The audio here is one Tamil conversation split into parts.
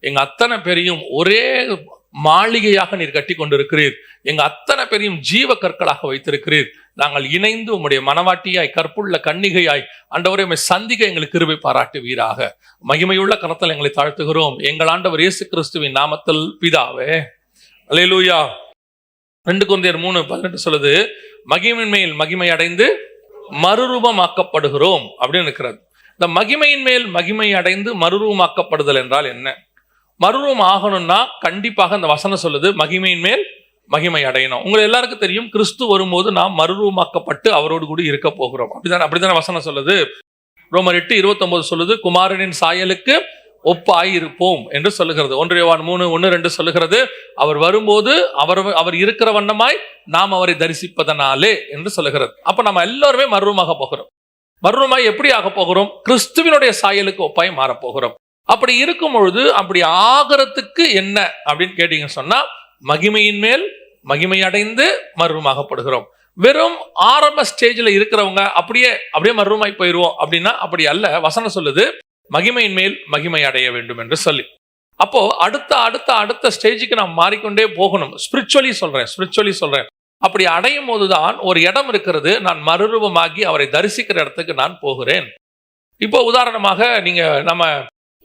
எங்க அத்தனை பேரையும் ஒரே மாளிகையாக நீர் கட்டி கொண்டிருக்கிறீர். எங்க அத்தனை பேரையும் ஜீவ கற்களாக வைத்திருக்கிறீர். நாங்கள் இணைந்து உம்முடைய மனவாட்டியாய் கற்புள்ள கன்னிகையாய் ஆண்டவரே உம்மை சந்திக்க எங்களுக்கு கிருபை பாராட்டுவீராக. மகிமையுள்ள கரத்தில் எங்களை தாழ்த்துகிறோம் எங்கள் ஆண்டவர் இயேசு கிறிஸ்துவின் நாமத்தில் பிதாவே. அல்லேலூயா. 2 கொரிந்தியர் 3:18 சொல்லுது, மகிமையின் மேல் மகிமை அடைந்து மறுரூபமாக்கப்படுகிறோம் அப்படின்னு இருக்கிறது. இந்த மகிமையின் மேல் மகிமை அடைந்து மறுரூபமாக்கப்படுதல் என்றால் என்ன? மறுரூபம் ஆகணும்னா கண்டிப்பாக இந்த வசனம் சொல்லுது மகிமையின் மேல் மகிமை அடையணும். உங்களுக்கு எல்லாருக்கும் தெரியும், கிறிஸ்து வரும்போது நாம் மறுரூபமாக்கப்பட்டு அவரோடு கூட இருக்க போகிறோம். அப்படித்தானே வசனம் சொல்லுது. ரோமர் 8:29 சொல்லுது, குமாரனின் சாயலுக்கு ஒப்பாய் இருப்போம் என்று சொல்லுகிறது. 1 யோவான் 3:1-2 சொல்லுகிறது, அவர் வரும்போது அவர் இருக்கிற வண்ணமாய் நாம் அவரை தரிசிப்பதனாலே என்று சொல்லுகிறது. அப்ப நம்ம எல்லாருமே மறுரூபமாக போகிறோம். மறுரூபமாய் எப்படி ஆக போகிறோம்? கிறிஸ்துவினுடைய சாயலுக்கு ஒப்பாய் மாறப்போகிறோம். அப்படி இருக்கும் பொழுது அப்படி ஆகிறதுக்கு என்ன அப்படின்னு கேட்டீங்கன்னு சொன்னா, மகிமையின் மேல் மகிமை அடைந்து மறுரூபமாகப்படுகிறோம். வெறும் ஆரம்ப ஸ்டேஜில் இருக்கிறவங்க அப்படியே மறுரூபமாய் போயிடுவோம் அப்படின்னா அப்படி அல்ல. வசனம் சொல்லுது மகிமையின் மேல் மகிமை அடைய வேண்டும் என்று சொல்லி. அப்போ அடுத்த ஸ்டேஜுக்கு நாம் மாறிக்கொண்டே போகணும். ஸ்பிரிச்சுவலி சொல்றேன். அப்படி அடையும் போதுதான் ஒரு இடம் இருக்கிறது, நான் மறுரூபமாகி அவரை தரிசிக்கிற இடத்துக்கு நான் போகிறேன். இப்போ உதாரணமாக நம்ம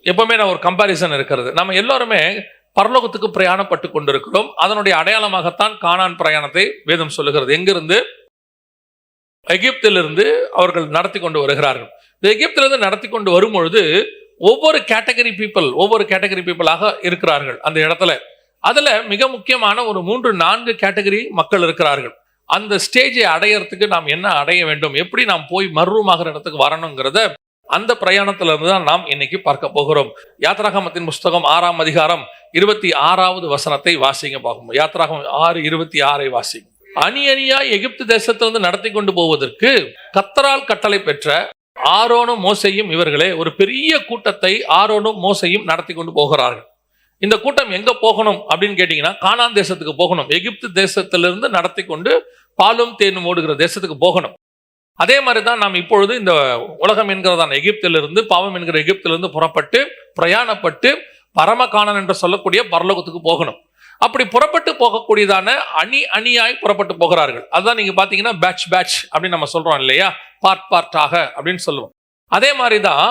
எப்பவுமே ஒரு கம்பாரிசன் இருக்கிறது. நம்ம எல்லாருமே பரலோகத்துக்கு பிரயாணப்பட்டு கொண்டிருக்கிறோம். அதனுடைய அடையாளமாகத்தான் கானான் பிரயாணத்தை வேதம் சொல்லுகிறது. எங்கிருந்து? எகிப்திலிருந்து அவர்கள் நடத்தி கொண்டு வருகிறார்கள். இந்த எகிப்திலிருந்து நடத்தி கொண்டு வரும் பொழுது ஒவ்வொரு கேட்டகரி பீப்புளாக இருக்கிறார்கள் அந்த இடத்துல. அதுல மிக முக்கியமான ஒரு 3-4 கேட்டகரி மக்கள் இருக்கிறார்கள். அந்த ஸ்டேஜை அடையறதுக்கு நாம் என்ன அடைய வேண்டும், எப்படி நாம் போய் மறுரூபமாகிற இடத்துக்கு வரணுங்கிறத அந்த பிரயாணத்துல இருந்து தான் நாம் இன்னைக்கு பார்க்க போகிறோம். யாத்ராகமத்தின் புஸ்தகம் 6ஆம் அதிகாரம் 26வது வசனத்தை வாசிங்க பார்க்கும். யாத்ராகமம் 6:26 வாசிங்க. அணியாய் எகிப்து தேசத்திலிருந்து நடத்தி கொண்டு போவதற்கு கர்த்தரால் கட்டளை பெற்ற ஆரோனும் மோசேயும் இவர்களே ஒரு பெரிய கூட்டத்தை ஆரோனும் மோசேயும் நடத்தி கொண்டு போகிறார்கள். இந்த கூட்டம் எங்க போகணும் அப்படின்னு கேட்டீங்கன்னா, கானான் தேசத்துக்கு போகணும். எகிப்து தேசத்திலிருந்து நடத்தி கொண்டு பாலும் தேனும் ஓடுகிற தேசத்துக்கு போகணும். அதே மாதிரிதான் நாம் இப்பொழுது இந்த உலகம் என்கிறதான எகிப்திலிருந்து, பாவம் என்கிற எகிப்திலிருந்து புறப்பட்டு பிரயாணப்பட்டு பரம கானான் என்று சொல்லக்கூடிய பரலோகத்துக்கு போகணும். அப்படி புறப்பட்டு போகக்கூடியதான அணியாய் புறப்பட்டு போகிறார்கள். அதுதான் நீங்க பாத்தீங்கன்னா பேட்ச் அப்படின்னு நம்ம சொல்றோம் இல்லையா, பார்ட்டாக அப்படின்னு சொல்லுவோம். அதே மாதிரிதான்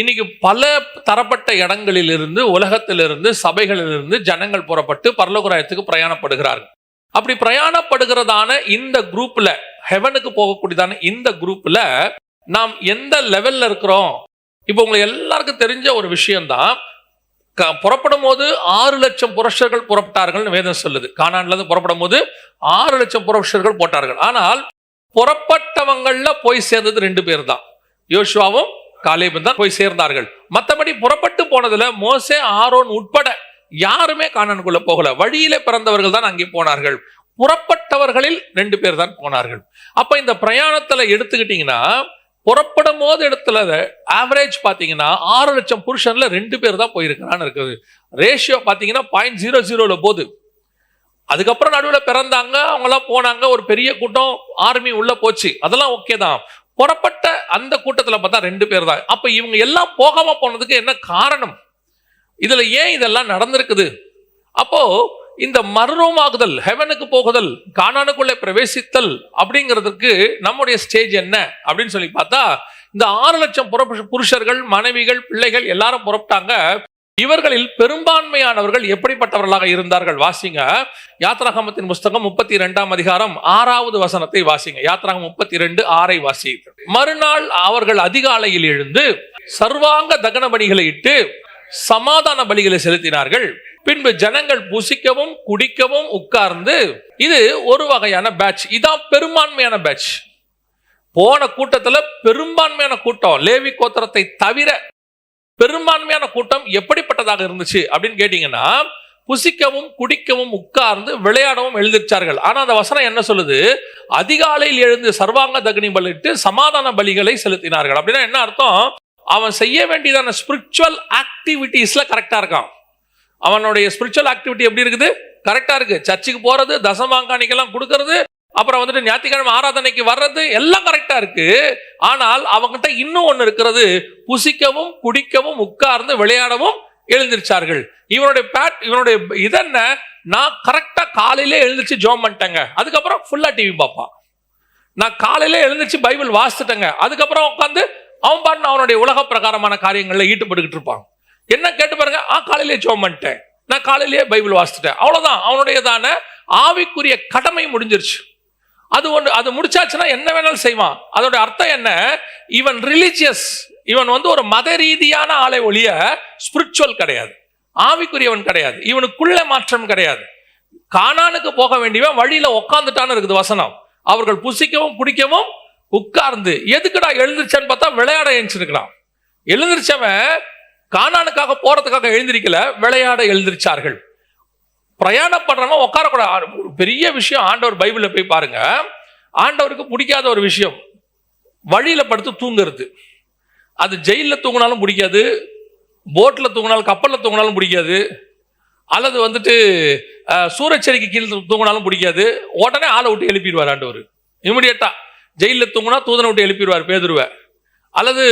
இன்னைக்கு பல தரப்பட்ட இடங்களிலிருந்து, உலகத்திலிருந்து, சபைகளிலிருந்து ஜனங்கள் புறப்பட்டு பரலோகராயத்துக்கு பிரயாணப்படுகிறார்கள். அப்படி பிரயாணப்படுகிறதான இந்த குரூப்ல, ஹெவனுக்கு போகக்கூடியதான இந்த குரூப்ல நாம் எந்த லெவல்ல இருக்கிறோம்? இப்போ உங்களுக்கு எல்லாருக்கும் தெரிஞ்ச ஒரு விஷயம்தான், புறப்படும் போது 6 லட்சம் புருஷர்கள் புறப்பட்டார்கள் வேதம் சொல்லுது. கானான்ல இருந்து புறப்படும் போது 6 லட்சம் புருஷர்கள் போட்டார்கள். ஆனால் புறப்பட்டவங்கள்ல போய் சேர்ந்தது 2 பேர் தான், யோசுவாவும் காலேபும் தான் போய் சேர்ந்தார்கள். மற்றபடி புறப்பட்டு போனதுல மோசே, ஆரோன் உட்பட யாருமே கானானுக்குள்ள போகல. வழியில பிறந்தவர்கள் தான் அங்கே போனார்கள். புறப்பட்டவர்களில் 2 பேர் தான் போனார்கள். அப்ப இந்த பிரயாணத்துல எடுத்துக்கிட்டீங்கன்னா, புறப்படும் போது இடத்துல ஆவரேஜ் பாத்தீங்கன்னா 6 லட்சம் புருஷன்ல 2 பேர் தான் போயிருக்கிறான்னு இருக்குது. ரேஷியோ பாத்தீங்கன்னா 0.00 போகுது. அதுக்கப்புறம் நடுவில் பிறந்தாங்க, அவங்க எல்லாம் போனாங்க, ஒரு பெரிய கூட்டம் ஆர்மி உள்ள போச்சு, அதெல்லாம் ஓகே தான். புறப்பட்ட அந்த கூட்டத்துல பார்த்தா 2 பேர் தான். அப்ப இவங்க எல்லாம் போகாம போனதுக்கு என்ன காரணம்? இதுல ஏன் இதெல்லாம் நடந்திருக்குது? அப்போ இந்த மறுரூபமாகுதல், ஹெவனுக்கு போகுதல், கானானுக்குள்ளே பிரவேசித்தல் அப்படிங்கிறதுக்கு நம்முடைய ஸ்டேஜ் என்ன அப்படின்னு சொல்லி பார்த்தா, இந்த 6 லட்சம் புருஷர்கள், மனைவிகள், பிள்ளைகள் எல்லாரும் புறப்பட்டாங்க. இவர்களில் பெரும்பான்மையானவர்கள் எப்படிப்பட்டவர்களாக இருந்தார்கள்? வாசிங்க யாத்ராகமத்தின் புஸ்தகம் 32ஆம் அதிகாரம் 6வது வசனத்தை வாசிங்க. யாத்ராகம் 32:6 வாசிங்க. மறுநாள் அவர்கள் அதிகாலையில் எழுந்து சர்வாங்க தகன பலிகளை இட்டு சமாதான பலிகளை செலுத்தினார்கள். பின்பு ஜனங்கள் புசிக்கவும் குடிக்கவும் உட்கார்ந்து, இது ஒரு வகையான பேட்ச். இதான் பெரும்பான்மையான பேட்ச். போன கூட்டத்துல பெரும்பான்மையான கூட்டம், லேவி கோத்திரத்தை தவிர பெரும்பான்மையான கூட்டம் எப்படிப்பட்டதாக இருந்துச்சு அப்படின்னு கேட்டீங்கன்னா, புசிக்கவும் குடிக்கவும் உட்கார்ந்து விளையாடவும் எழுந்திருச்சார்கள். ஆனா அந்த வசனம் என்ன சொல்லுது? அதிகாலையில் எழுந்து சர்வாங்க தகனி பலிட்டு சமாதான பலிகளை செலுத்தினார்கள். அப்படின்னா என்ன அர்த்தம்? அவன் செய்ய வேண்டியதான ஸ்பிரிச்சுவல் ஆக்டிவிட்டிஸ்ல கரெக்டா இருக்கான். அவனுடைய ஸ்பிரிச்சுவல் ஆக்டிவிட்டி எப்படி இருக்குது? கரெக்டா இருக்கு. சர்ச்சுக்கு போறது, தசமாங்காணிக்கெல்லாம் கொடுக்கறது, அப்புறம் வந்துட்டு ஞாயிற்றுக்கிழமை ஆராதனைக்கு வர்றது, எல்லாம் கரெக்டா இருக்கு. ஆனால் அவங்ககிட்ட இன்னும் ஒண்ணு இருக்கிறது, புசிக்கவும் குடிக்கவும் உட்கார்ந்து விளையாடவும் எழுந்திருச்சார்கள். இவனுடைய இதென்ன, நான் கரெக்டா காலையிலே எழுந்திருச்சு ஜோம் பண்ணிட்டேங்க, அதுக்கப்புறம் ஃபுல்லா டிவி பார்ப்பான். நான் காலையில எழுந்திருச்சு பைபிள் வாசித்துட்டேங்க, அதுக்கப்புறம் உட்காந்து அவன் பாட்டு அவனுடைய உலக பிரகாரமான காரியங்கள்ல ஈடுபட்டுக்கிட்டு இருப்பான். என்ன கேட்டு பாருங்க, காலையிலே ஜோம் பண்ணிட்டேன், நான் காலையிலேயே பைபிள் வாசித்துட்டேன், அவ்வளவுதான். அவனுடையதான ஆவிக்குரிய கடமை முடிஞ்சிருச்சு. அது முடிச்சாச்சுன்னா என்ன வேணாலும் செய்வான். அதோட அர்த்தம் என்ன, இவன் ரிலிஜியஸ், இவன் ஒரு மத ரீதியான ஆளை ஒழிய ஸ்பிரிச்சுவல் கிடையாது, ஆவிக்குரியவன் கிடையாது, இவனுக்குள்ள மாற்றம் கிடையாது. கானானுக்கு போக வேண்டியவன் வழியில உட்காந்துட்டான்னு இருக்குது வசனம். அவர்கள் புசிக்கவும் குடிக்கவும் உட்கார்ந்து, எதுக்குடா எழுந்திருச்சான்னு பார்த்தா விளையாட எழுந்திருக்கிறான். எழுந்திருச்சவன் கானானுக்காக போறதுக்காக எழுந்திருக்கல, விளையாட எழுந்திருச்சார்கள். பிரயாணப்படுறவன் உட்காரக்கூடாது. ஒரு பெரிய விஷயம் ஆண்டவர் பைபிள்ல போய் பாருங்க. ஆண்டவருக்கு பிடிக்காத ஒரு விஷயம் வழியில படுத்து தூங்குறது. அது ஜெயில தூங்கினாலும் பிடிக்காது, போட்ல தூங்கினாலும் கப்பல்ல தூங்கினாலும் பிடிக்காது, அல்லது சூரச்செடிக்கு கீழே தூங்கினாலும் பிடிக்காது. உடனே ஆளை விட்டு எழுப்பிடுவார் ஆண்டவர். இமிடியேட்டா ஜெயில தூங்கினா தூதனை விட்டு எழுப்பிடுவார் பேதுருவை, அல்லது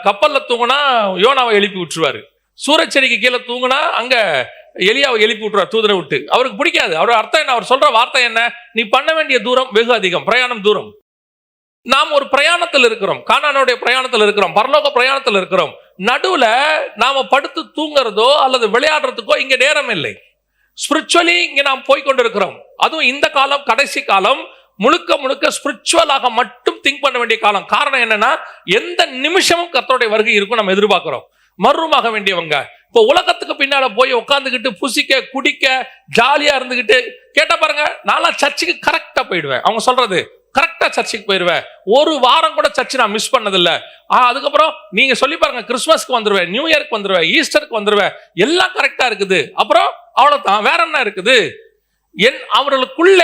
கப்பல்ல தூங்கினா யோனாவை எழுப்பி விட்டுருவாரு, சூரச்செடிக்கு கீழே தூங்கினா அங்க எலியாவை எழுப்பி விட்டுருவார் தூதனை விட்டு. அவருக்கு பிடிக்காது. அவரோட அர்த்தம் என்ன, அவர் சொல்ற வார்த்தை என்ன, நீ பண்ண வேண்டிய தூரம் வெகு அதிகம், பிரயாணம் தூரம். நாம் ஒரு பிரயாணத்தில் இருக்கிறோம், கானானுடைய பிரயாணத்தில் இருக்கிறோம், பரலோக பிரயாணத்தில் இருக்கிறோம். நடுவுல நாம படுத்து தூங்குறதோ அல்லது விளையாடுறதுக்கோ இங்க நேரம் இல்லை. ஸ்பிரிச்சுவலி இங்க நாம் போய்கொண்டிருக்கிறோம். அதுவும் இந்த காலம் கடைசி காலம், முழுக்க முழுக்க ஸ்பிரிச்சுவலாக மட்டும் திங்க் பண்ண வேண்டிய காலம். காரணம் என்னன்னா, எந்த நிமிஷமும் கர்த்தருடைய வருகை இருக்கும் நம்ம எதிர்பார்க்கிறோம். மர்ரூமாக வேண்டியவங்க இப்போ உலகத்துக்கு பின்னால போய் உட்காந்துக்கிட்டு புசிக்க குடிக்க ஜாலியா இருந்துகிட்டு கேட்ட பாருங்க, நான்லாம் சர்ச்சுக்கு கரெக்டா போயிடுவேன். அவங்க சொல்றது கரெக்டா சர்ச்சுக்கு போயிடுவேன், ஒரு வாரம் கூட சர்ச்சு நான் மிஸ் பண்ணதில்லை. அதுக்கப்புறம் நீங்க சொல்லி பாருங்க, கிறிஸ்துமஸ்க்கு வந்துருவேன், நியூ இயர்க்கு வந்துருவேன், ஈஸ்டருக்கு வந்துருவேன், எல்லாம் கரெக்டா இருக்குது. அப்புறம் அவ்வளவுதான், வேற என்ன இருக்குது? அவர்களுக்குள்ள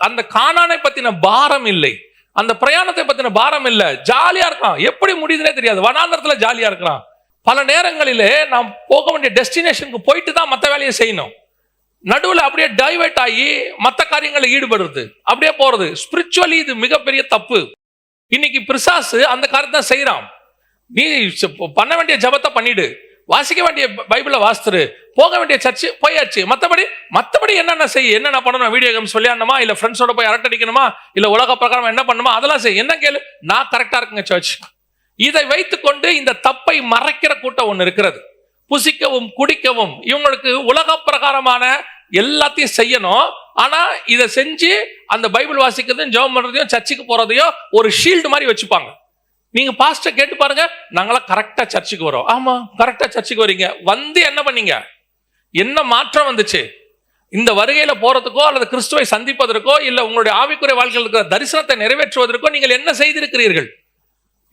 அந்த கானானை பத்தின பாரம் இல்லை, அந்த பிரயாணத்தை பத்தின பாரம் இல்லை, ஜாலியா இருக்கான். எப்படி முடியுதுன்னே தெரியாது, வனாந்தரத்துல ஜாலியா இருக்கிறான். பல நேரங்களிலே நாம் போக வேண்டிய டெஸ்டினேஷனுக்கு போயிட்டு தான் மற்ற வேலையை செய்யணும். நடுவில் அப்படியே டைவர்ட் ஆகி மற்ற காரியங்களில் ஈடுபடுறது, அப்படியே போறது. ஸ்பிரிச்சுவலி இது மிகப்பெரிய தப்பு. இன்னைக்கு பிசாசு அந்த காரியத்தை செய்யறான். நீ பண்ண வேண்டிய ஜபத்தை பண்ணிடு, வாசிக்க வேண்டிய பைபிளை வாசித்துரு, போக வேண்டிய சர்ச்சு போயாச்சு. மற்றபடி என்னென்ன செய்ய, என்னென்ன பண்ணணும், வீடியோ கேம்ஸ் விளையாடணுமா, இல்ல ஃப்ரெண்ட்ஸோட போய் அரட்டடிக்கணுமா, இல்ல உலக பிரகாரம் என்ன பண்ணுமா, அதெல்லாம் செய்ய. என்ன கேளு, நான் கரெக்டா இருக்குங்க சர்ச். இதை வைத்துக்கொண்டு இந்த தப்பை மறைக்கிற கூட்டம் ஒன்று இருக்கிறது. புசிக்கவும் குடிக்கவும், இவங்களுக்கு உலக பிரகாரமான எல்லாத்தையும் செய்யணும். ஆனா இதை செஞ்சு அந்த பைபிள் வாசிக்கிறதையும் ஜெபம் பண்றதையும் சர்ச்சுக்கு போறதையும் ஒரு ஷீல்டு மாதிரி வச்சுப்பாங்க. நீங்க பாஸ்டர் கேட்டு பாருங்க, நாங்களாம் கரெக்டா சர்ச்சுக்கு வரோம். ஆமா, கரெக்டா சர்ச்சுக்கு வரீங்க, வந்து என்ன பண்ணீங்க, என்ன மாற்றம் வந்துச்சு? இந்த வருகையில போறதுக்கோ அல்லது கிறிஸ்துவை சந்திப்பதற்கோ இல்ல உங்களுடைய ஆவிக்குரிய வாழ்க்கையில் இருக்கிற தரிசனத்தை நிறைவேற்றுவதற்கோ நீங்கள் என்ன செய்திருக்கிறீர்கள்?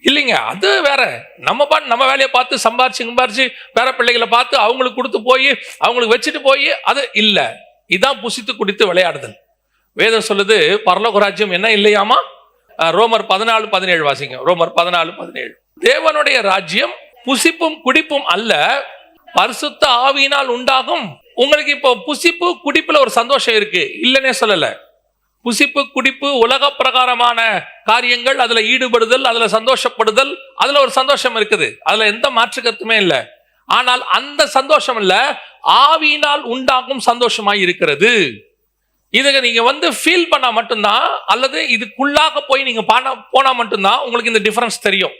இல்லைங்க, அது வேற. நம்ம வேலையை பார்த்து சம்பாரிச்சு பேர பிள்ளைகளை பார்த்து அவங்களுக்கு கொடுத்து போய் அவங்களுக்கு வச்சுட்டு போய் அது இல்ல. இதான் புசித்து குடித்து விளையாடுதல். வேதம் சொல்லுது பரலோக ராஜ்யம் என்ன இல்லையாமா? ரோமர் 14:17 வாசிங்க. ரோமர் 14:17. தேவனுடைய ராஜ்யம் புசிப்பும் குடிப்பும் அல்ல, பரிசுத்த ஆவியினால் உண்டாகும். உங்களுக்கு இப்போ புசிப்பு குடிப்புல ஒரு சந்தோஷம் இருக்கு, இல்லைன்னே சொல்லல. புசிப்பு குடிப்பு உலக பிரகாரமான காரியங்கள், அதுல ஈடுபடுதல், அதுல சந்தோஷப்படுதல், அதுல ஒரு சந்தோஷம் இருக்குது, அதுல எந்த மாற்று கருத்துமே இல்லை. ஆனால் அந்த சந்தோஷம் இல்ல, ஆவியினால் உண்டாகும் சந்தோஷமாய் இருக்கிறது. இதை நீங்க ஃபீல் பண்ணா மட்டும்தான், அல்லது இதுக்குள்ளாக போய் நீங்க போனா மட்டும்தான் உங்களுக்கு இந்த டிஃபரன்ஸ் தெரியும்.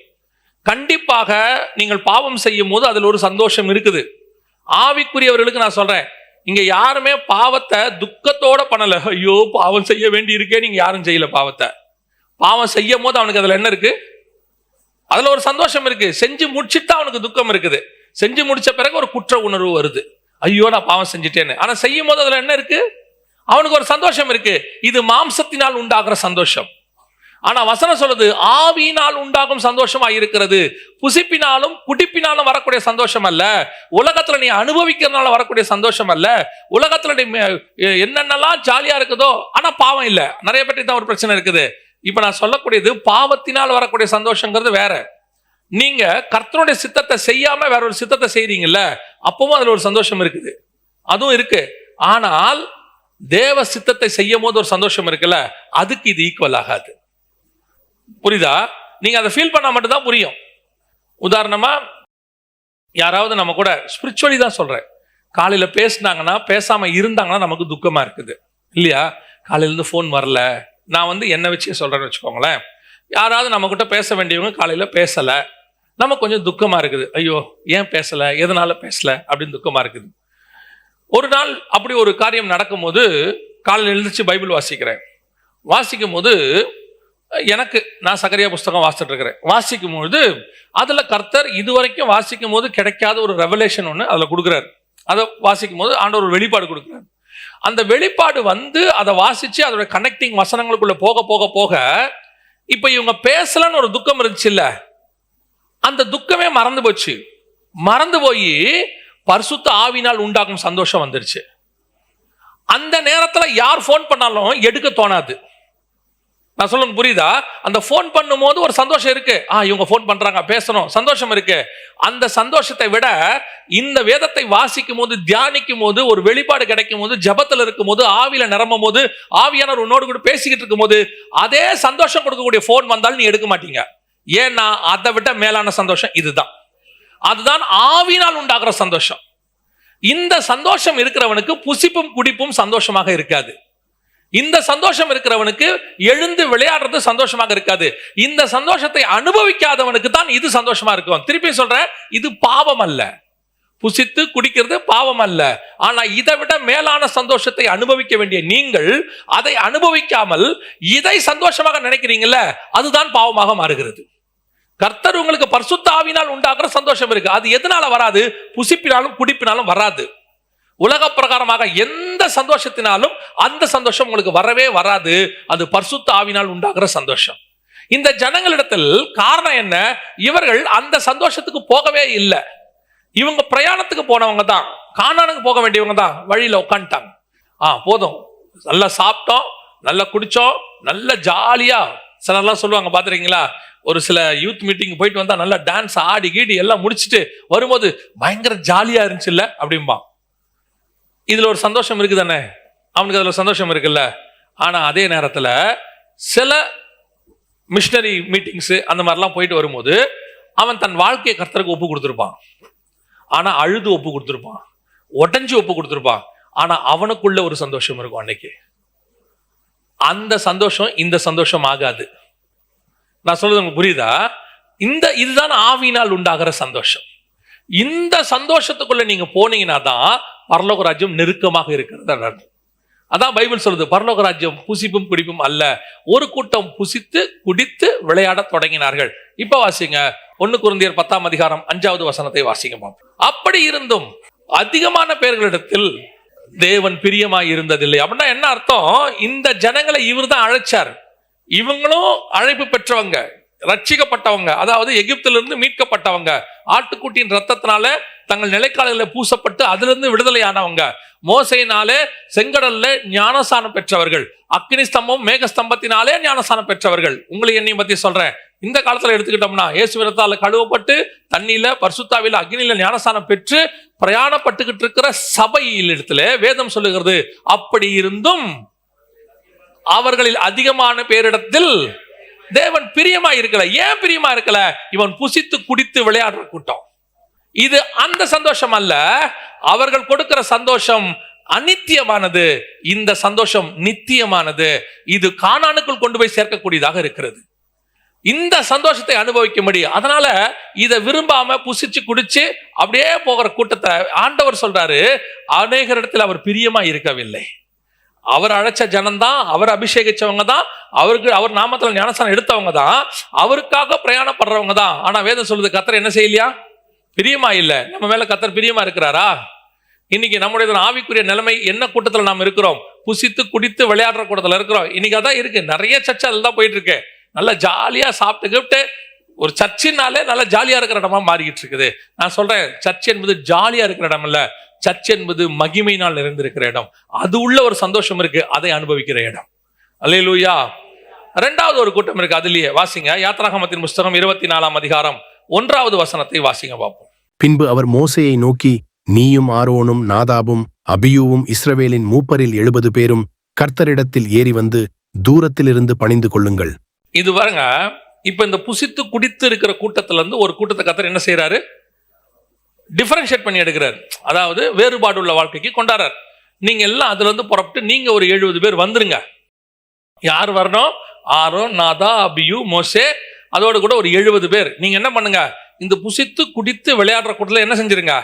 கண்டிப்பாக நீங்கள் பாவம் செய்யும் போது அதுல ஒரு சந்தோஷம் இருக்குது. ஆவிக்குரியவர்களுக்கு நான் சொல்றேன், இங்க யாருமே பாவத்தை துக்கத்தோட பண்ணல. ஐயோ பாவம் செய்ய வேண்டி இருக்கே, நீங்க யாரும் செய்யல. பாவம் செய்யும் போது அவனுக்கு அதுல என்ன இருக்கு? அதுல ஒரு சந்தோஷம் இருக்கு. செஞ்சு முடிச்சுட்டு அவனுக்கு துக்கம் இருக்குது. செஞ்சு முடிச்ச பிறகு ஒரு குற்ற உணர்வு வருது, ஐயோ நான் பாவம் செஞ்சுட்டேன்னு. ஆனா செய்யும் போது அதுல என்ன இருக்கு? அவனுக்கு ஒரு சந்தோஷம் இருக்கு. இது மாம்சத்தினால் உண்டாகிற சந்தோஷம். ஆனா வசனம் சொல்லுது ஆவியினால் உண்டாகும் சந்தோஷமா இருக்கிறது. புசிப்பினாலும் குடிப்பினாலும் வரக்கூடிய சந்தோஷம் அல்ல, உலகத்துல நீ அனுபவிக்கிறதுனால வரக்கூடிய சந்தோஷம் அல்ல, உலகத்துல நீ என்னென்னலாம் ஜாலியா இருக்குதோ ஆனா பாவம் இல்ல. நிறைய பேருக்கு தான் ஒரு பிரச்சனை இருக்குது. இப்ப நான் சொல்லக்கூடியது பாவத்தினால் வரக்கூடிய சந்தோஷங்கிறது வேற. நீங்க கர்த்தருடைய சித்தத்தை செய்யாம வேற ஒரு சித்தத்தை செய்றீங்கல்ல, அப்பவும் அதுல ஒரு சந்தோஷம் இருக்குது, அதுவும் இருக்கு. ஆனால் தேவ சித்தத்தை செய்யும் போது ஒரு சந்தோஷம் இருக்குல்ல, அதுக்கு இது ஈக்குவல் ஆகாது. புரியுதா? நீங்க அதை ஃபீல் பண்ணா மட்டும்தான் புரியும். உதாரணமா யாராவது நம்ம கூட ஸ்பிரிச்சுவலி தான் சொல்றேன், காலையில பேசினாங்கன்னா பேசாம இருந்தாங்கன்னா நமக்கு துக்கமா இருக்குது இல்லையா? காலையில இருந்து ஃபோன் வரல, நான் என்னை வச்சே சொல்றேன்னு வச்சுக்கோங்களேன். யாராவது நம்ம கிட்ட பேச வேண்டியவங்க காலையில பேசல, நம்ம கொஞ்சம் துக்கமா இருக்குது. ஐயோ ஏன் பேசல, எதனால பேசல அப்படின்னு துக்கமா இருக்குது. ஒரு நாள் அப்படி ஒரு காரியம் நடக்கும்போது காலையில் எழுந்திரிச்சு பைபிள் வாசிக்கிறேன். வாசிக்கும் போது நான் சகரியா புஸ்தகம் வாசிச்சுட்டு இருக்கிறேன். வாசிக்கும் பொழுது அதுல கர்த்தர் இதுவரைக்கும் வாசிக்கும் போது கிடைக்காத ஒரு ரெவலேஷன் ஒன்று அதுல கொடுக்குறாரு. அதை வாசிக்கும் போது ஆண்டவர் ஒரு வெளிப்பாடு கொடுக்குறாரு. அந்த வெளிப்பாடு அதை வாசிச்சு அதோட கனெக்டிங் வசனங்களுக்குள்ள போக போக போக இப்ப இவங்க பேசலன்னு ஒரு துக்கம் இருந்துச்சு இல்ல, அந்த துக்கமே மறந்து போச்சு. மறந்து போய் பரிசுத்த ஆவியினால் உண்டாகும் சந்தோஷம் வந்துருச்சு. அந்த நேரத்துல யார் போன் பண்ணாலும் எடுக்க தோணாது. நான் சொல்லுங்க புரியுதா? அந்த போன் பண்ணும் போது ஒரு சந்தோஷம் இருக்கு, இவங்க போன் பண்றாங்க பேசணும், சந்தோஷம் இருக்கு. அந்த சந்தோஷத்தை விட இந்த வேதத்தை வாசிக்கும் போது, தியானிக்கும் போது, ஒரு வெளிப்பாடு கிடைக்கும் போது, ஜபத்துல இருக்கும் போது, ஆவியில நிரம்பும் போது, ஆவியானவர் உன்னோடு கூட பேசிக்கிட்டு இருக்கும் போது அதே சந்தோஷம் கொடுக்கக்கூடிய போன் வந்தாலும் நீ எடுக்க மாட்டீங்க. ஏன்னா அதை விட மேலான சந்தோஷம் இதுதான். அதுதான் ஆவியினால் உண்டாகிற சந்தோஷம். இந்த சந்தோஷம் இருக்கிறவனுக்கு புசிப்பும் குடிப்பும் சந்தோஷமாக இருக்காது. இந்த சந்தோஷம் இருக்கிறவனுக்கு எழுந்து விளையாடுறது சந்தோஷமாக இருக்காது. இந்த சந்தோஷத்தை அனுபவிக்காதவனுக்கு தான் இது சந்தோஷமா இருக்கும். திருப்பி சொல்றேன், இது பாவம் அல்ல. புசித்து குடிக்கிறது பாவம் அல்ல. ஆனா இதை விட மேலான சந்தோஷத்தை அனுபவிக்க வேண்டிய நீங்கள் அதை அனுபவிக்காமல் இதை சந்தோஷமாக நினைக்கிறீங்கல்ல, அதுதான் பாவமாக மாறுகிறது. கர்த்தர் உங்களுக்கு பரிசுத்த ஆவியினால் உண்டாக்குற சந்தோஷம் இருக்கு. அது எதனால வராது? புசிப்பினாலும் குடிப்பினாலும் வராது. உலக பிரகாரமாக எந்த சந்தோஷத்தினாலும் அந்த சந்தோஷம் உங்களுக்கு வரவே வராது. அது பரிசுத்த ஆவியினால் உண்டாக்குற சந்தோஷம். இந்த ஜனங்களிடத்தில் காரணம் என்ன? இவர்கள் அந்த சந்தோஷத்துக்கு போகவே இல்லை. இவங்க பிரயாணத்துக்கு போனவங்க தான், கானானுக்கு போக வேண்டியவங்க தான். வழியில உட்காந்துட்டாங்க. போதும், நல்லா சாப்பிட்டோம், நல்லா குடிச்சோம், நல்லா ஜாலியா. சிலர்லாம் சொல்லுவாங்க பாத்துறீங்களா, ஒரு சில யூத் மீட்டிங் போயிட்டு வந்தா நல்லா டான்ஸ் ஆடி கீடி எல்லாம் முடிச்சுட்டு வரும்போது பயங்கர ஜாலியா இருந்துச்சு இல்ல அப்படிம்பா. இதுல ஒரு சந்தோஷம் இருக்குதானே, அவனுக்கு அதுல சந்தோஷம் இருக்குல்ல. ஆனா அதே நேரத்துல சில மிஷனரி மீட்டிங்ஸ் அந்த மாதிரிலாம் போயிட்டு வரும்போது அவன் தன் வாழ்க்கையை கர்த்தருக்கு ஒப்பு கொடுத்துருப்பான். ஆனா அழுது ஒப்பு கொடுத்துருப்பான், உடஞ்சு ஒப்பு கொடுத்துருப்பான். ஆனா அவனுக்குள்ள ஒரு சந்தோஷம் இருக்கும். அன்னைக்கு அந்த சந்தோஷம் இந்த சந்தோஷம் ஆகாது. நான் சொல்றது உங்களுக்கு புரியுதா? இதுதான் ஆவியினால் உண்டாகிற சந்தோஷம். இந்த சந்தோஷத்துக்குள்ள நீங்க போனீங்கன்னா தான் பரலோக ராஜ்யம் நெருக்கமாக இருக்கிறது. அதான் பைபிள் சொல்லுது, பரலோக ராஜ்யம் புசிப்பும் குடிப்பும் அல்ல. ஒரு கூட்டம் புசித்து குடித்து விளையாட தொடங்கினார்கள். இப்ப வாசிங்க 1 கொரிந்தியர் 10ஆம் அதிகாரம் 5வது வசனத்தை வாசிங்க. அப்படி இருந்தும் அதிகமான பேர்களிடத்தில் தேவன் பிரியமாய் இருந்ததில்லை. அப்படின்னா என்ன அர்த்தம்? இந்த ஜனங்களை இவர் தான் அழைச்சார். இவங்களும் அழைப்பு பெற்றவங்க, ரட்சிக்கப்பட்டவங்க, அதாவது எகிப்திலிருந்து மீட்கப்பட்டவங்க, ஆட்டுக்குட்டியின் ரத்தத்தினால தங்கள் நிலைக்காலில் பூசப்பட்டு அதிலிருந்து விடுதலையானவங்க, மோசையினாலே செங்கடல்ல ஞானஸ்தானம் பெற்றவர்கள், அக்கினி ஸ்தம்பம் மேகஸ்தம்பத்தினாலே ஞானஸ்தானம் பெற்றவர்கள். உங்களை என்னையும் பத்தி சொல்றேன். இந்த காலத்துல எடுத்துக்கிட்டோம்னா இயேசுவினால கழுவப்பட்டு தண்ணியில பரிசுத்தாவில அக்னியில ஞானஸ்தானம் பெற்று பிரயாணப்பட்டுக்கிட்டு இருக்கிற சபையில் இடத்துல வேதம் சொல்லுகிறது, அப்படி இருந்தும் அவர்களில் அதிகமான பேரிடத்தில் தேவன் பிரியமா இருக்கல. ஏன் பிரியமா இருக்கல? இவன் புசித்து குடித்து விளையாடுற கூட்டம். இது அந்த சந்தோஷம் அல்ல. அவர்கள் கொடுக்கிற சந்தோஷம் அநித்தியமானது, இந்த சந்தோஷம் நித்தியமானது. இது கானானுக்குள் கொண்டு போய் சேர்க்கக்கூடியதாக இருக்கிறது. இந்த சந்தோஷத்தை அனுபவிக்கும்படி, அதனால இதை விரும்பாம புசிச்சு குடிச்சு அப்படியே போகிற கூட்டத்தை ஆண்டவர் சொல்றாரு, அநேகர் இடத்துல அவர் பிரியமா இருக்கவில்லை. அவர் அழைச்ச ஜனம்தான், அவர் அபிஷேகிச்சவங்க தான், அவருக்கு அவர் நாமத்துல ஞானஸ்தானம் எடுத்தவங்க தான், அவருக்காக பிரயாணப்படுறவங்க தான். ஆனா வேதம் சொல்லுது, கர்த்தர் என்ன செய்யலையா? பிரியமா இல்ல. நம்ம மேல கர்த்தர் பிரியமா இருக்கிறாரா? இன்னைக்கு நம்முடைய ஆவிக்குரிய நிலைமை என்ன கூட்டத்துல நாம் இருக்கிறோம்? புசித்து குடித்து விளையாடுற கூட்டத்துல இருக்கிறோம். இன்னைக்கு அதான் இருக்கு. நிறைய சர்ச்சை அதுதான் போயிட்டு இருக்கு. நல்லா ஜாலியா சாப்பிட்டு ஒரு சர்ச்சினாலே நல்லா ஜாலியா இருக்கிற இடமா மாறிக்கிட்டு இருக்குது. நான் சொல்றேன், சர்ச் என்பது ஜாலியா இருக்கிற இடம் இல்ல, சர்ச் என்பது மகிமையினால் நிறைந்திருக்கிற இடம். அது உள்ள ஒரு சந்தோஷம் இருக்கு, அதை அனுபவிக்கிற இடம். அல்லேலூயா. 2வது ஒரு கூட்டம் இருக்கு, அதுலயே வாசிங்க. யாத்ராகமத்தின் புஸ்தகம் 24ஆம் அதிகாரம் 1வது வசனத்தை வாசிங்க பார்ப்போம். பின்பு அவர் மோசேயை நோக்கி, நீயும் ஆரோனும் நாதாபும் அபியூவும் இஸ்ரவேலின் மூப்பரில் 70 பேரும் கர்த்தரிடத்தில் ஏறி வந்து தூரத்திலிருந்து பணிந்து கொள்ளுங்கள். இது பாருங்க, இப்ப இந்த புசித்து குடித்து இருக்கிற கூட்டத்துல இருந்து ஒரு கூட்டத்தை கர்த்தர் என்ன செய்யறாரு? டிஃபரன்ஷியேட் பண்ணி எடுக்கிறார். அதாவது வேறுபாடு உள்ள வாழ்க்கைக்கு கொண்டாடுறார். நீங்க எல்லாம் அதுல இருந்து புறப்பட்டு நீங்க ஒரு 70 பேர் வந்துருங்க. யார் வரணும்? ஆரோன், நாதா, அபியூ, மோசே, அதோட கூட ஒரு 70 பேர். நீங்க என்ன பண்ணுங்க, இந்த புசித்து குடித்து விளையாடுற கூட்டத்தில் என்ன செஞ்சிருங்க,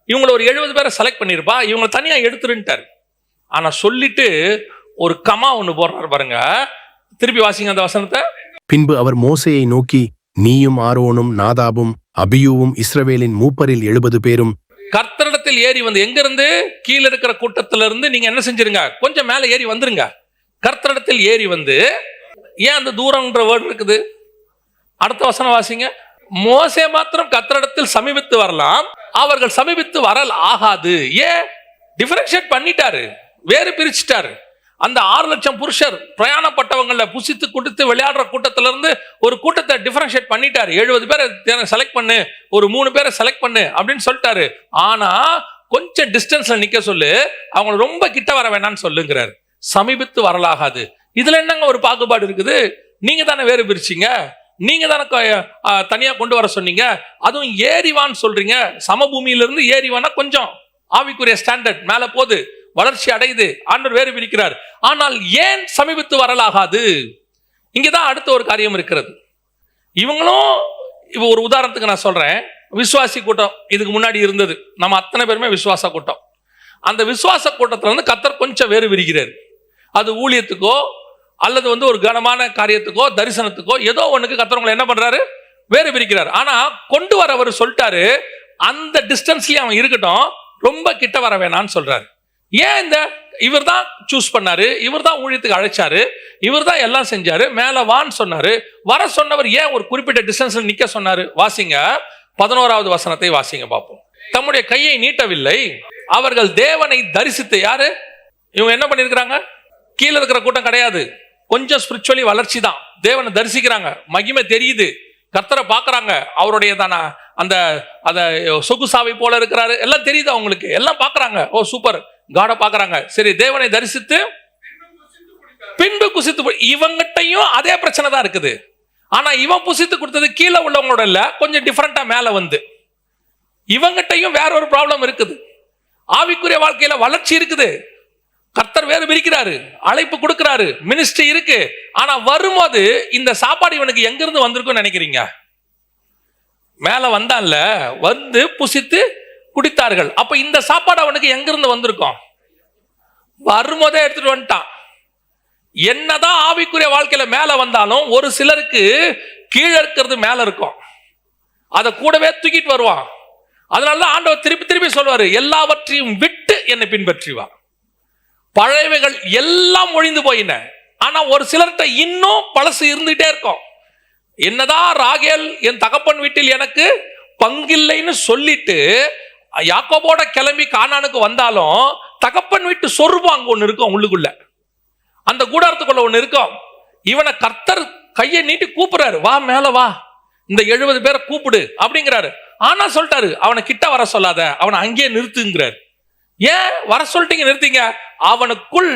இவங்களை ஒரு 70 பேரை செலக்ட் பண்ணிருப்பா, இவங்களை தனியா எடுத்துருன்ட்டார். ஆனா சொல்லிட்டு ஒரு கமா ஒண்ணு போடுறாரு பாருங்க. திருப்பி வாசிங்க அந்த வசனத்தை. பின்பு அவர் மோசேயை நோக்கி, நீயும் ஆரோனும் நாதாபும் அபியூவும் இஸ்ரவேலின் மூப்பரில் 70 பேரும் கர்த்தரிடத்தில் ஏறி வந்து, எங்க இருந்து? கீழே இருக்கிற கூட்டத்தில இருந்து நீங்க என்ன செஞ்சிருங்க, கொஞ்சம் மேல ஏறி வந்துருங்க. கர்த்தரிடத்தில் ஏறி வந்து, ஏன் அந்த தூரம்ன்ற வேர்டு இருக்குது? அடுத்த வசனம் வாசிங்க. மோசே மாத்திரம் கர்த்தரிடத்தில் சமீபித்து வரலாம், அவர்கள் சமீபித்து வரல் ஆகாது. ஏன்? டிஃபரன்ஷியேட் பண்ணிட்டாரு, வேறு பிரிச்சுட்டாரு. அந்த 6 லட்சம் புருஷர் பிரயாணப்பட்டவங்கள புசித்து குடித்து விளையாடுற கூட்டத்தில இருந்து ஒரு கூட்டத்தை டிஃபரன்ஷியேட் பண்ணிட்டாரு. 70 பேரை செலக்ட் பண்ணு, ஒரு 3 பேரை செலக்ட் பண்ணு அப்படின்னு சொல்லிட்டாரு. ஆனா கொஞ்சம் டிஸ்டன்ஸ்ல நிக்க சொல்லு, அவங்க ரொம்ப கிட்ட வர வேணாம்னு சொல்லுங்கிறாரு. சமீபித்து வரலாகாது. இதுல என்னங்க ஒரு பாகுபாடு இருக்குது? நீங்க தானே வேறு பிரிச்சீங்க, நீங்க தானே தனியா கொண்டு வர சொன்னீங்க. அதுவும் ஏறிவான்னு சொல்றீங்க. சமபூமியிலிருந்து ஏறிவானா கொஞ்சம் ஆவிக்குரிய ஸ்டாண்டர்ட் மேல போகுது, வளர்ச்சி அடையுது, ஆண்டவர் வேறு பிரிக்கிறார். ஆனால் ஏன் சமீபித்து வரலாகாது? இங்கதான் அடுத்த ஒரு காரியம் இருக்கிறது. இவங்களும் இப்போ ஒரு உதாரணத்துக்கு நான் சொல்றேன். விசுவாசி கூட்டம் இதுக்கு முன்னாடி இருந்தது, நம்ம அத்தனை பேருமே விசுவாச கூட்டம். அந்த விசுவாச கூட்டத்துல இருந்து கர்த்தர் கொஞ்சம் வேறு விரிக்கிறார். அது ஊழியத்துக்கோ அல்லது ஒரு கனமான காரியத்துக்கோ தரிசனத்துக்கோ ஏதோ ஒண்ணுக்கு கர்த்தர் உங்களை என்ன பண்றாரு, வேறு பிரிக்கிறார். ஆனா கொண்டு வர அவர் சொல்லிட்டாரு, அந்த டிஸ்டன்ஸ்லயே அவன் இருக்கட்டும், ரொம்ப கிட்ட வர வேணான்னு சொல்றாரு. ஏன்? இவர் தான் சூஸ் பண்ணாரு, இவர் தான் ஊழியத்துக்கு அழைச்சாரு, இவர் தான் எல்லாம் செஞ்சாரு, மேல வான்னு சொன்னாரு. வர சொன்னவர் ஏன் ஒரு குறிப்பிட்ட டிஸ்டன்ஸ்ல நிக்க சொன்னாரு? வாசிங்க 11வது வசனத்தை வாசிங்க பார்ப்போம். தம்முடைய கையை நீட்டவில்லை, அவர்கள் தேவனை தரிசித்து. யாரு இவங்க? என்ன பண்ணிருக்கிறாங்க? கீழே இருக்கிற கூட்டம் கிடையாது, கொஞ்சம் ஸ்பிரிச்சுவலி வளர்ச்சி தான். தேவனை தரிசிக்கிறாங்க, மகிமை தெரியுது, கர்த்தரை பார்க்கறாங்க, அவருடைய தான அந்த சொகுசாவை போல இருக்கிறாரு, எல்லாம் தெரியுது அவங்களுக்கு, எல்லாம் பார்க்கறாங்க. ஓ சூப்பர், காட பார்க்கறாங்க. சரி, தேவனை தரிசித்து பின்பு குசித்து. இவங்கிட்டையும் அதே பிரச்சனை தான் இருக்குது. ஆனா இவன் புசித்து கொடுத்தது கீழே உள்ளவங்களோட இல்ல, கொஞ்சம் டிஃபரெண்டா மேல வந்து. இவங்கிட்டையும் வேற ஒரு ப்ராப்ளம் இருக்குது. ஆவிக்குரிய வாழ்க்கையில வளர்ச்சி இருக்குது, கர்த்தர் வேறு பிரிக்கிறாரு, அழைப்பு கொடுக்கிறாரு, மினிஸ்ட்ரி இருக்கு. ஆனா வரும்போது இந்த சாப்பாடு இவனுக்கு எங்க இருந்து வந்திருக்கும்னு நினைக்கிறீங்க? மேல வந்தான்ல, வந்து புசித்து குடித்தார்கள். அப்ப இந்த சாப்பாடு அவனுக்கு எங்க இருந்து வந்திருக்கும்? வரும்போதே எடுத்துட்டு வந்துட்டான். என்னதான் ஆவிக்குரிய வாழ்க்கையில மேல வந்தாலும் ஒரு சிலருக்கு கீழே இருக்கிறது மேல இருக்கும், அதை கூடவே தூக்கிட்டு வருவான். அதனாலதான் ஆண்டவர் திருப்பி திருப்பி சொல்வாரு, எல்லாவற்றையும் விட்டு என்னை பின்பற்றி வா. பழையவைகள் எல்லாம் ஒழிந்து போயின. ஆனா ஒரு சிலர்கிட்ட இன்னும் பழசு இருந்துட்டே இருக்கும். என்னதான் ராகேல் என் தகப்பன் வீட்டில் எனக்கு பங்கில்லைன்னு சொல்லிட்டு யாக்கோபோட கிளம்பி கானானுக்கு வந்தாலும் தகப்பன் வீட்டு சொர்பம் அங்க ஒண்ணு இருக்கும் உள்ளுக்குள்ள, அந்த கூடாரத்துக்குள்ள ஒண்ணு இருக்கும். இவனை கர்த்தர் கையை நீட்டி கூப்பிடுறாரு, வா மேல வா, இந்த 70 பேரை கூப்பிடு அப்படிங்கிறாரு. ஆனா சொல்லிட்டாரு, அவனை கிட்ட வர சொல்லாத, அவனை அங்கேயே நிறுத்துங்கிறாரு. ஏன் வர சொல்லிட்டீங்க, நிறுத்திங்க? அவனுக்குள்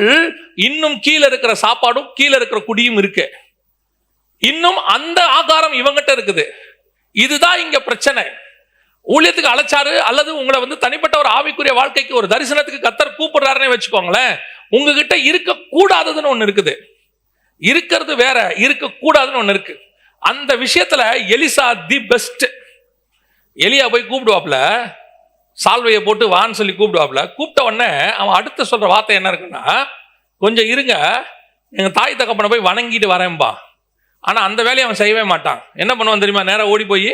இன்னும் கீழே இருக்கிற சாப்பாடும் கீழே இருக்கிற குடியும் இருக்கு, இன்னும் அந்த ஆகாரம் இவங்கிட்ட இருக்குது. இதுதான் இங்க பிரச்சனை. ஊழியத்துக்கு அழைச்சாரு அல்லது உங்களை தனிப்பட்ட ஒரு ஆவிக்குரிய வாழ்க்கைக்கு ஒரு தரிசனத்துக்கு கர்த்தர் கூப்பிடுறாருன்னு வச்சுக்கோங்களேன், உங்ககிட்ட இருக்க கூடாததுன்னு ஒண்ணு இருக்குது. இருக்கிறது வேற, இருக்க கூடாதுன்னு ஒண்ணு இருக்கு. அந்த விஷயத்துல எலிசா தி பெஸ்ட். எலியா போய் கூப்பிடுவாப்ல, சால்வையை போட்டு வான்னு சொல்லி கூப்பிடுவாப்ல. கூப்பிட்ட உடனே அவன் அடுத்த சொல்ற வார்த்தை என்ன இருக்குன்னா, கொஞ்சம் இருங்க, எங்க தாய் தகப்பனை போய் வணங்கிட்டு வரேன்பா. ஆனா அந்த வேலையை அவன் செய்யவே மாட்டான். என்ன பண்ணுவான் தெரியுமா? நேரம் ஓடி போய்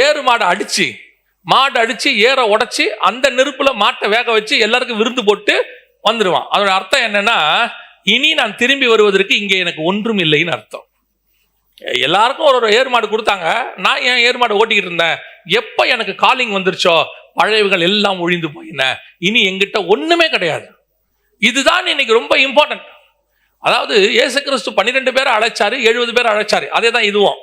ஏறு மாடை அடிச்சு, ஏற உடைச்சு அந்த நெருப்புல மாட்டை வேக வச்சு எல்லாருக்கும் விருந்து போட்டு வந்துடுவான். அதோட அர்த்தம் என்னன்னா, இனி நான் திரும்பி வருவதற்கு இங்கே எனக்கு ஒன்றும் இல்லைன்னு அர்த்தம். எல்லாருக்கும் ஒரு ஏறு மாடு கொடுத்தாங்க, நான் ஏன் ஏறு மாடு ஓட்டிக்கிட்டு இருந்தேன். எப்ப எனக்கு காலிங் வந்துருச்சோ பழையவைகள் எல்லாம் ஒழிந்து போயின, இனி எங்கிட்ட ஒண்ணுமே கிடையாது. இதுதான் இன்னைக்கு ரொம்ப இம்பார்ட்டன்ட். அதாவது இயேசு கிறிஸ்து 12 பேரை அழைச்சாரு, 70 பேரை அழைச்சாரு. அதே தான் இதுவும்,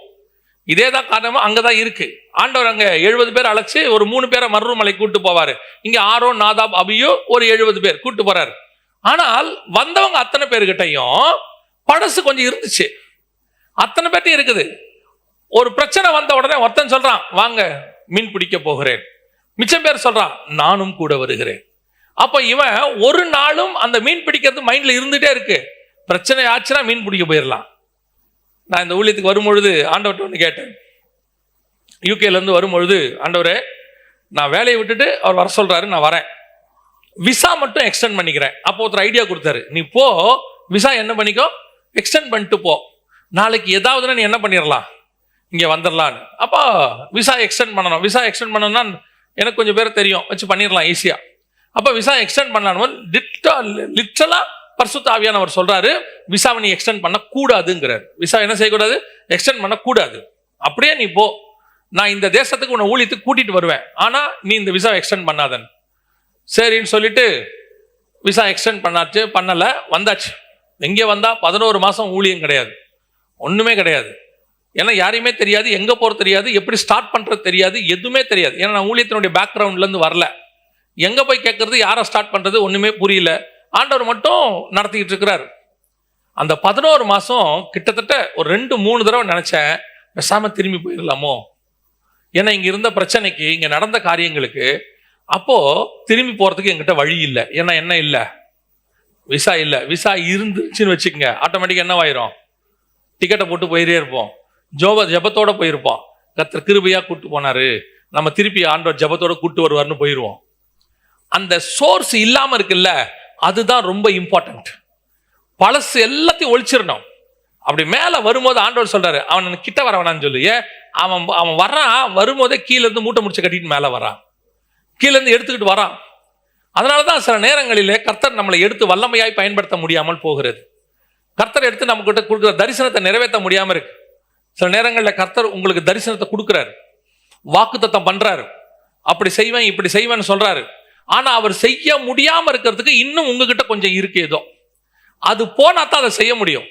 இதே தான் காரணமா அங்கதான் இருக்கு. ஆண்டவர் அங்க 70 பேர் அழைச்சு ஒரு 3 பேரை மருமலை கூட்டு போவாரு. இங்க ஆரோன், நாதாப், அபியூ ஒரு 70 பேர் கூட்டு போறாரு. ஆனால் வந்தவங்க அத்தனை பேர்கிட்டையும் பழசு கொஞ்சம் இருந்துச்சு, அத்தனை பேர்ட்டையும் இருக்குது. ஒரு பிரச்சனை வந்த உடனே ஒருத்தன் சொல்றான், வாங்க மீன் பிடிக்க போகிறேன். மிச்சம் பேர் சொல்றான் நானும் கூட வருகிறேன். அப்ப இவன் ஒரு நாளும் அந்த மீன் பிடிக்கிறது மைண்ட்ல இருந்துட்டே இருக்கு. பிரச்சனை ஆச்சுன்னா மீன் பிடிக்க போயிடலாம். நான் இந்த ஊழியத்துக்கு வரும்பொழுது ஆண்டவர்கிட்ட ஒன்று கேட்டேன். யூகேல இருந்து வரும்பொழுது, ஆண்டவரே நான் வேலையை விட்டுட்டு அவர் வர சொல்றாரு, நான் வரேன், விசா மட்டும் எக்ஸ்டெண்ட் பண்ணிக்கிறேன். அப்போ ஒருத்தர் ஐடியா கொடுத்தாரு, நீ போ விசா என்ன பண்ணிக்கோ எக்ஸ்டெண்ட் பண்ணிட்டு போ, நாளைக்கு ஏதாவதுன்னா நீ என்ன பண்ணிடலாம் இங்கே வந்துடலான்னு. அப்போ விசா எக்ஸ்டெண்ட் பண்ணணும். விசா எக்ஸ்டெண்ட் பண்ணணும்னா எனக்கு கொஞ்சம் பேர் தெரியும், வச்சு பண்ணிடலாம் ஈஸியாக. அப்போ விசா எக்ஸ்டெண்ட் பண்ணணும் லிட்டரலா பரிசுத்த ஆவியானவர் சொல்றாரு, விசாவை நீ எக்ஸ்டெண்ட் பண்ணக்கூடாதுங்கிறார். விசா என்ன செய்யக்கூடாது? எக்ஸ்டெண்ட் பண்ணக்கூடாது. அப்படியே நீ போ, நான் இந்த தேசத்துக்கு உன்னை ஊழியத்துக்கு கூட்டிட்டு வருவேன், ஆனா நீ இந்த விசாவை எக்ஸ்டெண்ட் பண்ணாதன். சரின்னு சொல்லிட்டு விசா எக்ஸ்டெண்ட் பண்ணாச்சு, பண்ணல, வந்தாச்சு. எங்கே வந்தா 11 மாசம் ஊழியம் கிடையாது, ஒண்ணுமே கிடையாது. ஏன்னா யாரையுமே தெரியாது, எங்க போறது தெரியாது, எப்படி ஸ்டார்ட் பண்றது தெரியாது, எதுவுமே தெரியாது. ஏன்னா நான் ஊழியத்தினுடைய பேக்ரவுண்ட்ல இருந்து வரல. எங்க போய் கேட்கறது, யாரை ஸ்டார்ட் பண்றது ஒண்ணுமே புரியல. ஆண்டவர் மட்டும் நடத்திக்கிட்டு இருக்கிறார். அந்த 11 மாசம் கிட்டத்தட்ட ஒரு 2-3 தடவை நினைச்சேன் பேசாம திரும்பி போயிடலாமோ. ஏன்னா இங்க இருந்த பிரச்சனைக்கு, இங்க நடந்த காரியங்களுக்கு அப்போ திரும்பி போறதுக்கு என்கிட்ட வழி இல்லை. ஏன்னா என்ன இல்லை, விசா இல்லை. விசா இருந்துச்சுன்னு வச்சுக்கோங்க, ஆட்டோமேட்டிக்கா என்னவாயிரும், டிக்கெட்டை போட்டு போயிட்டே இருப்போம், ஜபத்தோட போயிருப்போம். கர்த்தர் கிருபையா கூட்டு போனாரு, நம்ம திருப்பி ஆண்டவர் ஜபத்தோட கூட்டு வருவார்னு போயிடுவோம். அந்த சோர்ஸ் இல்லாம இருக்குல்ல, அதுதான் ரொம்ப இம்பார்ட்டன்ட். பழசு எல்லாத்தையும் ஒழிச்சிடணும். அப்படி மேல வரும்போது ஆண்டவர் சொல்றாரு, அவன் கிட்ட வர வேணான்னு சொல்லு. அவன் வர்றான், வரும்போதே கீழே இருந்து மூட்டை முடிச்சு கட்டிட்டு மேல வரான், கீழே இருந்து எடுத்துக்கிட்டு வரான். அதனாலதான் சில நேரங்களிலே கர்த்தர் நம்மளை எடுத்து வல்லமையாய் பயன்படுத்த முடியாமல் போகிறது. கர்த்தர் எடுத்து நம்ம கிட்ட கொடுக்குற தரிசனத்தை நிறைவேற்ற முடியாம இருக்கு. சில நேரங்களில் கர்த்தர் உங்களுக்கு தரிசனத்தை கொடுக்குறாரு, வாக்குத்தத்தம் பண்றாரு, அப்படி செய்வேன் இப்படி செய்வேன்னு சொல்றாரு. ஆனா அவர் செய்ய முடியாம இருக்கிறதுக்கு இன்னும் உங்ககிட்ட கொஞ்சம் இருக்கு ஏதோ, அது போனா தான் அதை செய்ய முடியும்.